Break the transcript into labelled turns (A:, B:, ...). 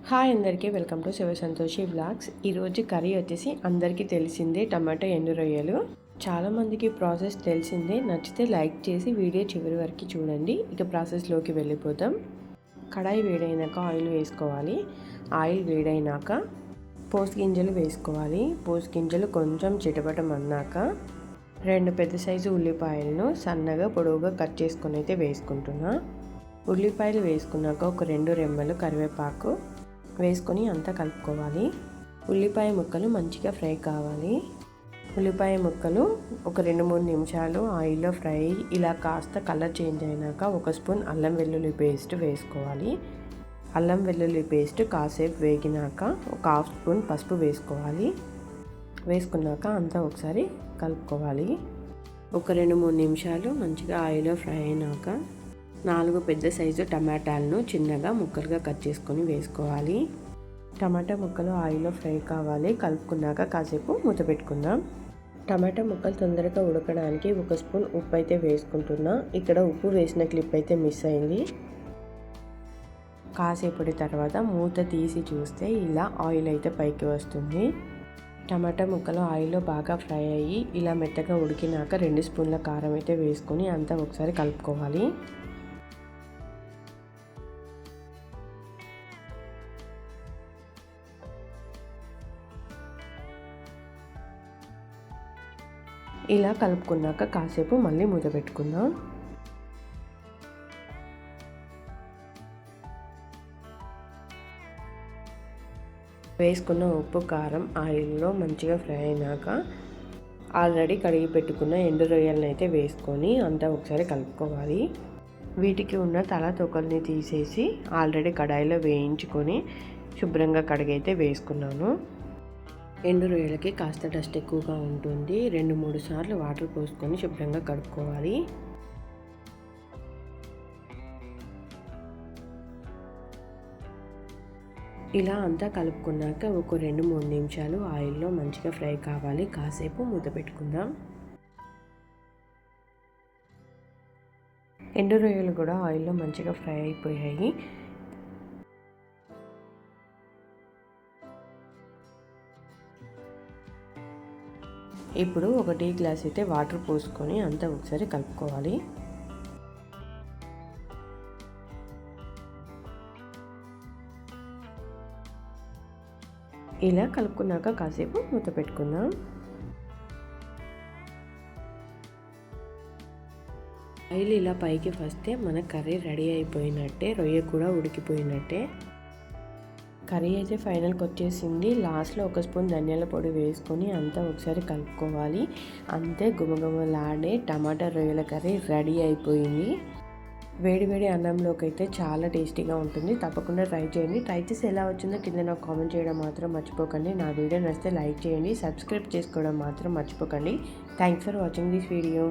A: Hi అందరికీ welcome to Shiva Santoshi vlogs. ఈరోజు curry వచ్చేసి అందరికీ తెలిసిందే టమాటా ఎండు రొయ్యలు. చాలామందికి ప్రాసెస్ తెలిసిందే. నచ్చితే లైక్ చేసి వీడియో చివరి వరకు చూడండి. ఇక ప్రాసెస్లోకి వెళ్ళిపోతాం. కడాయి వేడైనాక ఆయిల్ వేసుకోవాలి. ఆయిల్ వేడైనాక పోసు గింజలు వేసుకోవాలి. పోసు గింజలు కొంచెం చిటపటం అన్నాక 2 పెద్ద సైజు ఉల్లిపాయలను సన్నగా పొడవుగా కట్ చేసుకొని అయితే వేసుకుంటున్నా. ఉల్లిపాయలు వేసుకున్నాక ఒక 2 రెమ్మలు కరివేపాకు వేసుకొని అంతా కలుపుకోవాలి. ఉల్లిపాయ ముక్కలు మంచిగా ఫ్రై కావాలి. ఉల్లిపాయ ముక్కలు ఒక 2-3 నిమిషాలు ఆయిల్లో ఫ్రై ఇలా కాస్త కలర్ చేంజ్ అయినాక 1 స్పూన్ అల్లం వెల్లుల్లి పేస్ట్ వేసుకోవాలి. అల్లం వెల్లుల్లి పేస్ట్ కాసేపు వేగినాక ఒక 1/2 స్పూన్ పసుపు వేసుకోవాలి. వేసుకున్నాక అంతా ఒకసారి కలుపుకోవాలి. ఒక 2-3 నిమిషాలు మంచిగా ఆయిల్లో ఫ్రై అయినాక 4 పెద్ద సైజు టమాటాలను చిన్నగా ముక్కలుగా కట్ చేసుకొని వేసుకోవాలి. టమాటా ముక్కలు ఆయిల్లో ఫ్రై కావాలి. కలుపుకున్నాక కాసేపు మూత పెట్టుకుందాం. టమాటా ముక్కలు తొందరగా ఉడకడానికి 1 స్పూన్ ఉప్పు అయితే వేసుకుంటున్నా. ఇక్కడ ఉప్పు వేసిన క్లిప్ అయితే మిస్ అయింది. కాసేపటి తర్వాత మూత తీసి చూస్తే ఇలా ఆయిల్ అయితే పైకి వస్తుంది. టమాటా ముక్కలు ఆయిల్లో బాగా ఫ్రై అయ్యి ఇలా మెత్తగా ఉడికినాక 2 స్పూన్ల కారం అయితే వేసుకొని అంతా ఒకసారి కలుపుకోవాలి. ఇలా కలుపుకున్నాక కాసేపు మళ్ళీ మూత పెట్టుకుందాం. వేసుకున్న ఉప్పు కారం ఆయిల్లో మంచిగా ఫ్రై అయినాక ఆల్రెడీ కడిగి పెట్టుకున్న ఎండు రొయ్యలను అయితే వేసుకొని అంతా ఒకసారి కలుపుకోవాలి. వీటికి ఉన్న తల తొక్కల్ని తీసేసి ఆల్రెడీ కడాయిలో వేయించుకొని శుభ్రంగా కడిగైతే వేసుకున్నాను. ఎండు రొయ్యలకి కాస్త డస్ట్ ఎక్కువగా ఉంటుంది. 2-3 సార్లు వాటర్ పోసుకొని శుభ్రంగా కడుక్కోవాలి. ఇలా అంతా కలుపుకున్నాక ఒక 2-3 నిమిషాలు ఆయిల్లో మంచిగా ఫ్రై కావాలి. కాసేపు మూత పెట్టుకుందాం. ఎండు రొయ్యలు కూడా ఆయిల్లో మంచిగా ఫ్రై అయిపోయాయి. ఇప్పుడు ఒక టీ గ్లాస్ అయితే వాటర్ పోసుకొని అంతా ఒకసారి కలుపుకోవాలి. ఇలా కలుపుకున్నాక కాసేపు మూత పెట్టుకుందాం. ఆయిల్ ఇలా పైకి వస్తే మన కర్రీ రెడీ అయిపోయినట్టే, రొయ్య కూడా ఉడికిపోయినట్టే. కర్రీ అయితే ఫైనల్కి వచ్చేసింది. లాస్ట్లో 1 స్పూన్ ధనియాల పొడి వేసుకొని అంతా ఒకసారి కలుపుకోవాలి. అంతే గుమగుమలాడే టమాటా రొయ్యల కర్రీ రెడీ అయిపోయింది. వేడి అన్నంలోకి అయితే చాలా టేస్టీగా ఉంటుంది. తప్పకుండా ట్రై చేయండి. ట్రై చేసి ఎలా వచ్చిందో కింద నాకు కామెంట్ చేయడం మాత్రం మర్చిపోకండి. నా వీడియో నచ్చితే లైక్ చేయండి. సబ్స్క్రైబ్ చేసుకోవడం మాత్రం మర్చిపోకండి. Thanks for watching this video.